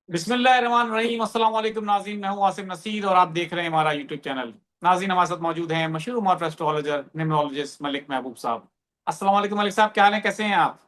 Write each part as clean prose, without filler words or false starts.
बिस्मिल्लाहिर्रहमानिर्रहीम। अस्सलाम वालेकुम नाज़रीन, मैं हूं आसिम नसीर और आप देख रहे हैं हमारा यूट्यूब चैनल। नाज़रीन, हमारे साथ मौजूद हैं मशहूर मॉडर्न एस्ट्रोलॉजर न्यूमरोलॉजिस्ट मलिक महबूब साहब। अस्सलाम वालेकुम मलिक साहब, क्या हाल है, कैसे हैं आप?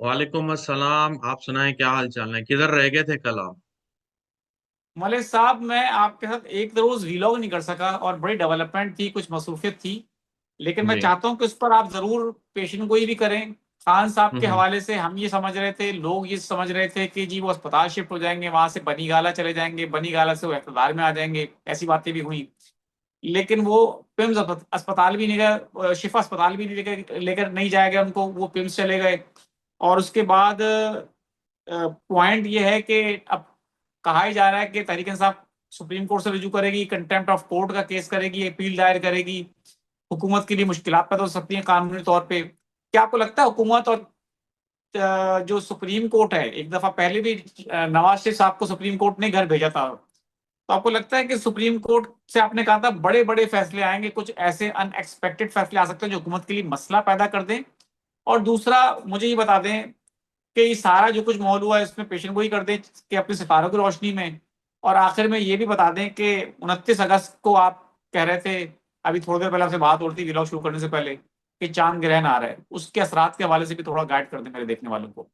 वालेकुम अस्सलाम। आप सुनाएं, क्या हाल चाल है? किधर रह गए थे कल आप? मलिक साहब, मैं आपके साथ एक रोज वीलॉग नहीं कर सका और बड़ी डेवलपमेंट थी, कुछ मसरूफियत थी। लेकिन मैं जी। चाहता हूं कि उस पर आप जरूर पेशन गोई भी करें। खान साहब के हम्म। हवाले से हम ये समझ रहे थे, लोग ये समझ रहे थे कि जी वो अस्पताल शिफ्ट हो जाएंगे, वहां से बनी गाला चले जाएंगे, बनी गाला से वो इक़्तिदार में आ जाएंगे, ऐसी बातें भी हुई। लेकिन वो पिम्स अस्पताल भी नहीं गए, शिफा अस्पताल भी नहीं लेकर लेकर नहीं जाया गया उनको, वो पिम्स चले गए। और उसके बाद पॉइंट ये है कि अब कहा ही जा रहा है कि तहरीक इंसाफ सुप्रीम कोर्ट से रिजू करेगी, कंटेम्प्ट ऑफ कोर्ट का केस करेगी, अपील दायर करेगी। हुकूमत के लिए मुश्किलात पैदा हो सकती हैं कानूनी तौर पे। क्या आपको लगता है हुकूमत और जो सुप्रीम कोर्ट है, एक दफा पहले भी नवाज शरीफ साहब को सुप्रीम कोर्ट ने घर भेजा था, तो आपको लगता है कि सुप्रीम कोर्ट से आपने कहा था बड़े बड़े फैसले आएंगे, कुछ ऐसे अनएक्सपेक्टेड फैसले आ सकते हैं जो हुकूमत के लिए मसला पैदा कर दें? और दूसरा, मुझे ये बता दें कि ये सारा जो कुछ माहौल हुआ है इसमें पेशन गोई कर दें कि अपने सितारों की रोशनी में। और आखिर में ये भी बता दें कि 29 अगस्त को आप कह रहे थे, अभी थोड़ी देर पहले आपसे बात हो रही थी व्लॉग शुरू करने से पहले, कि चांद ग्रहण आ रहा है, उसके असरात के हवाले से भी थोड़ा गाइड कर दें मेरे देखने वालों को।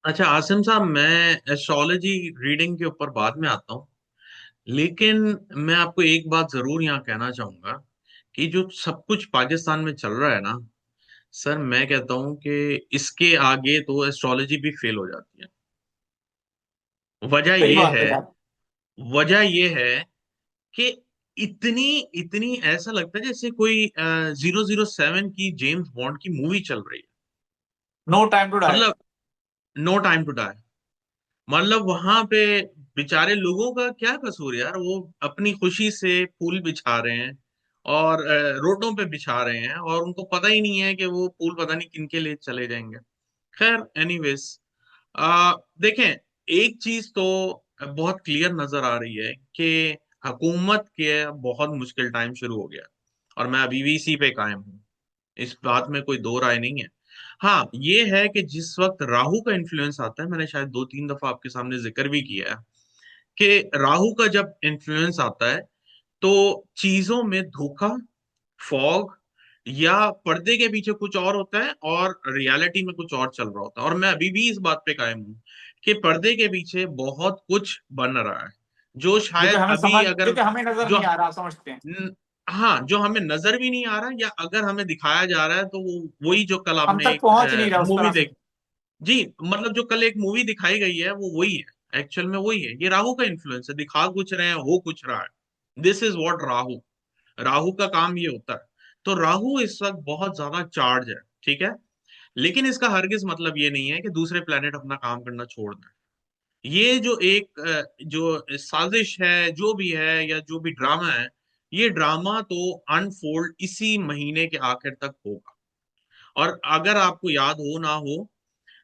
अच्छा आसिम साहब, मैं एस्ट्रोलॉजी रीडिंग के ऊपर बाद में आता हूँ। लेकिन मैं आपको एक बात जरूर यहाँ कहना चाहूंगा कि जो सब कुछ पाकिस्तान में चल रहा है ना, सर मैं कहता हूँ कि इसके आगे तो एस्ट्रोलॉजी भी फेल हो जाती है। वजह सही ये बात है है यार। वजह ये है कि इतनी इतनी ऐसा लगता है जैसे कोई 007 की जेम्स बॉन्ड की मूवी चल रही है। No time to die. मतलब नो टाइम टू डाई। मतलब वहां पे बेचारे लोगों का क्या कसूर यार? वो अपनी खुशी से फूल बिछा रहे हैं और रोडों पे बिछा रहे हैं, और उनको पता ही नहीं है कि वो फूल पता नहीं किनके लिए चले जाएंगे। खैर एनीवेज, देखें, एक चीज तो बहुत क्लियर नजर आ रही है कि हुकूमत के बहुत मुश्किल टाइम शुरू हो गया, और मैं अभी भी इसी पे कायम हूँ। इस बात में कोई दो राय नहीं है। हाँ, ये है कि जिस वक्त राहु का इन्फ्लुएंस आता है, मैंने शायद 2-3 दफा आपके सामने जिक्र भी किया है कि राहु का जब इन्फ्लुएंस आता है तो चीजों में धोखा, फॉग, या पर्दे के पीछे कुछ और होता है और रियलिटी में कुछ और चल रहा होता है। और मैं अभी भी इस बात पे कायम हूँ कि पर्दे के पीछे बहुत कुछ बन रहा है, जो शायद अभी अगर जो कि हमें नजर जो नहीं आ रहा, आप समझते हैं? हाँ, जो हमें नजर भी नहीं आ रहा, या अगर हमें दिखाया जा रहा है तो वो वही जो कल हम आपने तक एक पहुंच नहीं रहा उस मूवी तरह से। देख। जी, मतलब जो कल एक मूवी दिखाई गई है वो वही है, एक्चुअल में वही है। ये राहु का इन्फ्लुएंस है, दिखा कुछ रहे हैं, हो कुछ रहा है। This is what Rahu. Rahu का काम ये होता है। तो राहु इस वक्त बहुत ज्यादा चार्ज है, ठीक है। लेकिन इसका हरगिज मतलब ये नहीं है कि दूसरे प्लेनेट अपना काम करना छोड़ दें। ये जो एक जो साजिश है, जो भी है, या जो भी ड्रामा है, ये ड्रामा तो अनफोल्ड इसी महीने के आखिर तक होगा। और अगर आपको याद हो ना हो,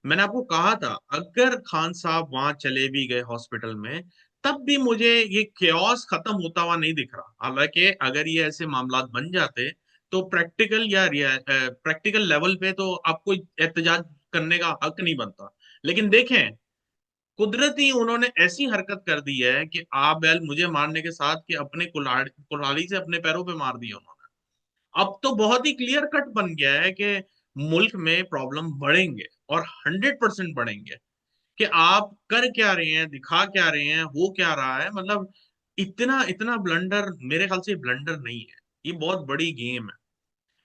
मैंने आपको कहा था अगर खान साहब वहां चले भी गए हॉस्पिटल में, तब भी मुझे ये केओस खत्म होता हुआ नहीं दिख रहा। हालांकि अगर ये ऐसे मामला बन जाते तो प्रैक्टिकल या प्रैक्टिकल लेवल पे तो आपको एहतजाज करने का हक नहीं बनता। लेकिन देखें, कुदरती उन्होंने ऐसी हरकत कर दी है कि आप बैल मुझे मारने के साथ कि अपने कुल्हाड़ी से अपने पैरों पे मार दिया उन्होंने। अब तो बहुत ही क्लियर कट बन गया है कि मुल्क में प्रॉब्लम बढ़ेंगे, और 100% बढ़ेंगे। कि आप कर क्या रहे हैं, दिखा क्या रहे हैं, हो क्या रहा है, मतलब इतना इतना ब्लंडर मेरे ख्याल से ब्लंडर नहीं है। ये बहुत बड़ी गेम है।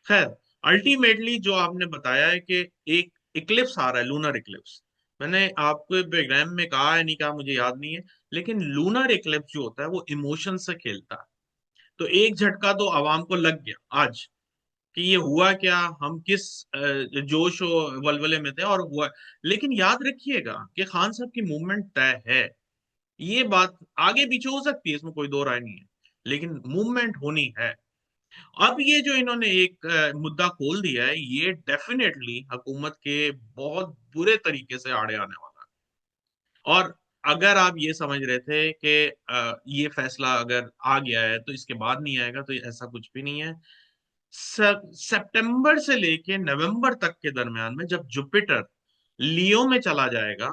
खैर, अल्टीमेटली जो आपने बताया है कि एक इक्लिप्स आ रहा है, लूनर इक्लिप्स। मैंने आपको प्रोग्राम में कहा है, नहीं कहा मुझे याद नहीं है। लेकिन लूनर इक्लिप्स जो होता है वो इमोशन से खेलता है। तो एक झटका तो आवाम को लग गया आज कि ये हुआ क्या, हम किस जोश और वलवले में थे और हुआ। लेकिन याद रखिएगा कि खान साहब की मूवमेंट तय है। ये बात आगे पीछे हो सकती है, इसमें कोई दो राय नहीं है, लेकिन मूवमेंट होनी है। अब ये जो इन्होंने एक मुद्दा खोल दिया है, ये डेफिनेटली हुकूमत के बहुत बुरे तरीके से आड़े आने वाला है। और अगर आप ये समझ रहे थे कि ये फैसला अगर आ गया है तो इसके बाद नहीं आएगा, तो ऐसा कुछ भी नहीं है। सितंबर से लेके नवंबर तक के दरमियान में जब जुपिटर लियो में चला जाएगा,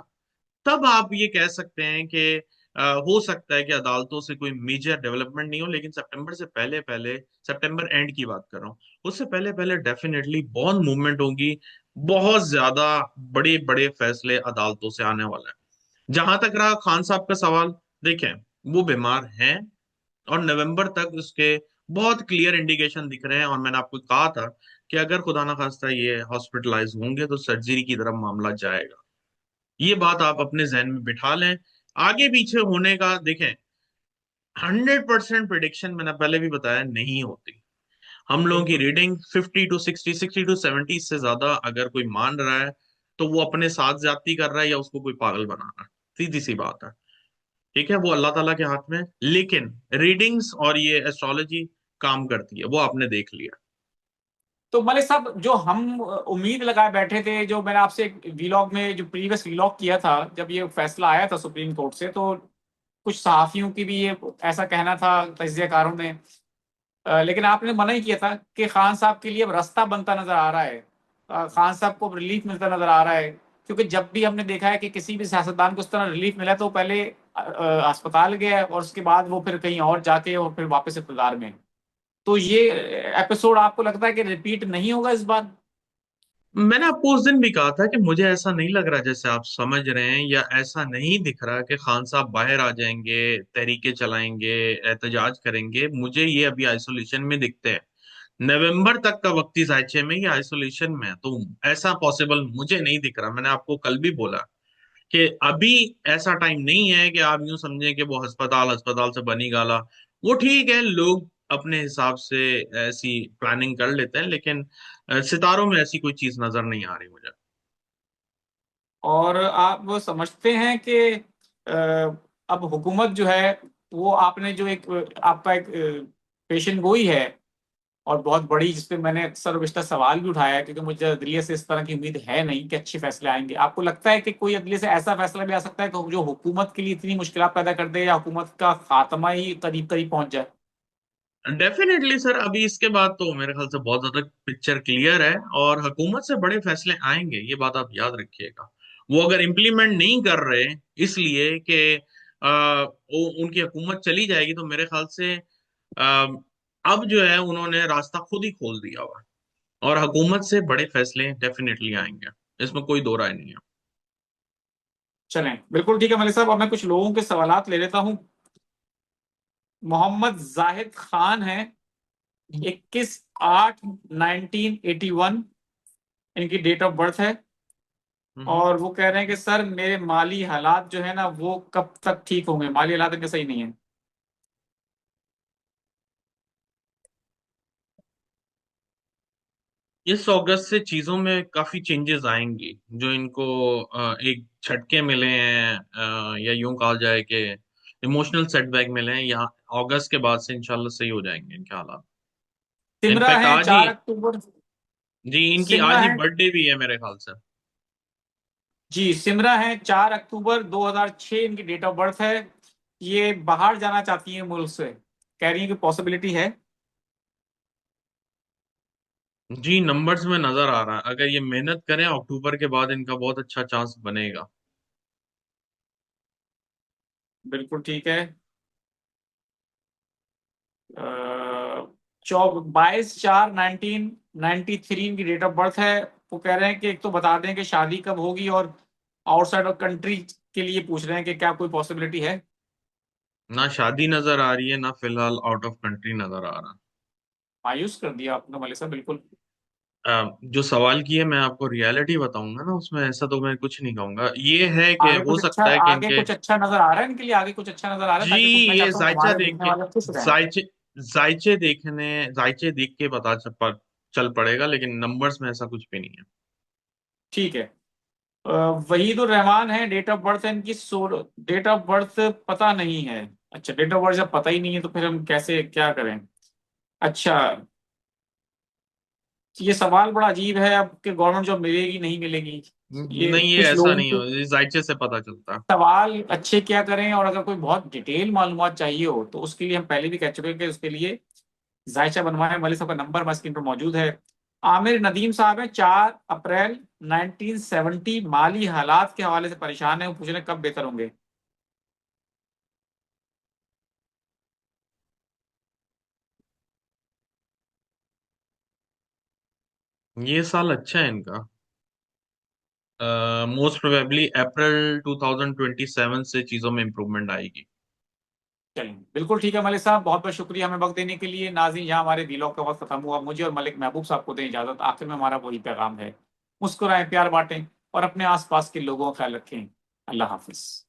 तब आप ये कह सकते हैं कि हो सकता है कि अदालतों से कोई मेजर डेवलपमेंट नहीं हो, लेकिन सितंबर से पहले पहले, सितंबर एंड की बात कर रहा हूँ, उससे पहले पहले डेफिनेटली बहुत मूवमेंट होगी। बहुत ज्यादा बड़े बड़े फैसले अदालतों से आने वाला है। जहां तक रहा खान साहब का सवाल, देखें, वो बीमार हैं और नवंबर तक उसके बहुत क्लियर इंडिकेशन दिख रहे हैं। और मैंने आपको कहा था कि अगर खुदा ना खास्ता ये हॉस्पिटलाइज होंगे तो सर्जरी की तरफ मामला जाएगा। ये बात आप अपने जहन में बिठा लें। आगे पीछे होने का देखें, 100% प्रिडिक्शन मैंने पहले भी बताया नहीं होती। हम लोगों की बिल्कुल। रीडिंग 50 to 60, 60 to 70 से ज्यादा अगर कोई मान रहा है तो वो अपने साथ ज्यादती कर रहा है या उसको कोई पागल बना रहा है। सीधी सी बात है। ठीक है, वो अल्लाह ताला के हाथ में है। लेकिन रीडिंग्स और ये एस्ट्रोलॉजी काम करती है, वो आपने देख लिया। तो मलिक साहब, जो हम उम्मीद लगाए बैठे थे, जो मैंने आपसे एक वीलॉग में, जो प्रीवियस वीलॉग किया था जब ये फैसला आया था सुप्रीम कोर्ट से, तो कुछ सहाफियों की भी ये ऐसा कहना था, तज्जियाकारों ने। लेकिन आपने मना ही किया था कि खान साहब के लिए अब रास्ता बनता नजर आ रहा है, खान साहब को रिलीफ मिलता नजर आ रहा है। क्योंकि जब भी हमने देखा है कि किसी भी सियासतदान को उस तरह रिलीफ मिला तो पहले अस्पताल गया और उसके बाद वो फिर कहीं और जाके और फिर वापस इक़्तिदार में। तो ये एपिसोड आपको लगता है कि रिपीट नहीं होगा इस बार? मैंने आपको उस दिन भी कहा था कि मुझे ऐसा नहीं लग रहा जैसे आप समझ रहे हैं, या ऐसा नहीं दिख रहा कि खान साहब बाहर आ जाएंगे, तहरीके चलाएंगे, एहतजाज करेंगे। मुझे ये अभी आइसोलेशन में दिखते हैं। नवंबर तक का वक्ती जायचे में ये आइसोलेशन में है, तो ऐसा पॉसिबल मुझे नहीं दिख रहा। मैंने आपको कल भी बोला कि अभी ऐसा टाइम नहीं है कि आप यूं समझें कि वो अस्पताल अस्पताल से बनी गाला। वो ठीक है, लोग अपने हिसाब से ऐसी प्लानिंग कर लेते हैं, लेकिन सितारों में ऐसी कोई चीज नजर नहीं आ रही मुझे। और आप वो समझते हैं कि अब हुकूमत जो है, वो आपने जो एक आपका एक पेशन गोई है और बहुत बड़ी, जिसपे मैंने अक्सर विस्तार सवाल भी उठाया है, क्योंकि मुझे अदलिया से इस तरह की उम्मीद है नहीं कि अच्छे फैसले आएंगे। आपको लगता है कि कोई अदलिया से ऐसा फैसला भी आ सकता है कि जो हुकूमत के लिए इतनी मुश्किल पैदा कर दे, या हुकूमत का खात्मा ही करीब करीब पहुंच जाए? डेफिनेटली सर, अभी इसके बाद तो मेरे ख्याल से बहुत ज्यादा पिक्चर क्लियर है और हुकूमत से बड़े फैसले आएंगे, ये बात आप याद रखिएगा। वो अगर इम्प्लीमेंट नहीं कर रहे इसलिए कि उनकी हुकूमत चली जाएगी, तो मेरे ख्याल से आ, अब जो है उन्होंने रास्ता खुद ही खोल दिया हुआ है। और हुकूमत से बड़े फैसले डेफिनेटली आएंगे, इसमें कोई दो राय नहीं है। चलें, बिल्कुल ठीक है मलिक साहब। अब मैं कुछ लोगों के सवालात ले लेता हूँ। मोहम्मद जाहिद खान है, 21/8/1981 इनकी डेट ऑफ बर्थ है। हम्म। और वो कह रहे हैं कि सर, मेरे माली हालात जो है ना, वो कब तक ठीक होंगे? माली हालात इनके सही नहीं है। इस अगस्त से चीजों में काफी चेंजेस आएंगी। जो इनको एक झटके मिले हैं, या यूं कहा जाए कि इमोशनल सेटबैक मिले हैं, यहाँ अगस्त के बाद से इंशाल्लाह सही हो जाएंगे इनके हालात। सिमरा इनफैक्ट है आज ही, 4 अक्टूबर। जी, इनकी सिमरा आज ही है, बर्थडे भी है मेरे ख्याल से। जी सिमरा है, 4 अक्टूबर 2006 इनकी डेट ऑफ बर्थ है। ये बाहर जाना चाहती है मुल्क से, कह रही है कि पॉसिबिलिटी है। जी, नंबर्स में नजर आ रहा है अगर ये मेहनत करें अक्टूबर के बाद इनका बहुत अच्छा चांस बनेगा। बिल्कुल ठीक है। 22/4/1993 इनकी डेट ऑफ बर्थ है। वो कह रहे हैं कि एक तो बता दें कि शादी कब होगी, और आउटसाइड ऑफ कंट्री के लिए पूछ रहे हैं कि क्या कोई पॉसिबिलिटी है। ना शादी नजर आ रही है, ना फिलहाल आउट ऑफ कंट्री नजर आ रहा। मायूस कर दिया आपने मलिक साहब, बिल्कुल। जो सवाल की है मैं आपको रियलिटी बताऊंगा ना, उसमें ऐसा तो मैं कुछ नहीं कहूंगा। ये है कि आगे हो कुछ अच्छा, सकता है कि आगे इनके, कुछ अच्छा नजर आ रहा है इनके लिए? आगे कुछ अच्छा नजर आ रहा है, जी, ताकि कुछ मैं ये चाहता हूँ जायचा हमारे देख देखने के, वाले खुश रहें। जायचे जायचे देख के पता चल पड़ेगा, लेकिन नंबर्स में ऐसा कुछ भी नहीं है। ठीक है। अ, वहीदुर रहमान है, डेट ऑफ बर्थ है इनकी 16। डेट ऑफ बर्थ पता नहीं है। अच्छा, डेट ऑफ बर्थ जब पता ही नहीं है तो फिर हम कैसे क्या करें? अच्छा, ये सवाल बड़ा अजीब है अब, कि गवर्नमेंट जॉब मिलेगी नहीं मिलेगी। ये नहीं, ये कुछ ऐसा लोगों नहीं के हो, ये जायचे से पता चलता है। सवाल अच्छे क्या करें, और अगर कोई बहुत डिटेल मालूमात चाहिए हो तो उसके लिए हम पहले भी कह चुके हैं कि उसके लिए जायशा बनवाए। मलिक साहब का नंबर हमारी स्क्रीन पर मौजूद है। आमिर नदीम साहब है, 4 अप्रैल 1970 माली हालात के हवाले से परेशान है, वो पूछ रहे हैं कब बेहतर होंगे। ये साल अच्छा है इनका। मोस्ट प्रोबेबली अप्रैल 2027 से चीजों में इम्प्रूवमेंट आएगी। चलिए बिल्कुल ठीक है मलिक साहब, बहुत बहुत शुक्रिया हमें वक्त देने के लिए। नाज़रीन, यहाँ हमारे वीलॉग का वक्त खत्म हुआ। मुझे और मलिक महबूब साहब को दें इजाजत। आखिर में हमारा वही पैगाम है, मुस्कुराएं, प्यार बांटें और अपने आसपास के लोगों का ख्याल रखें। अल्लाह हाफिज।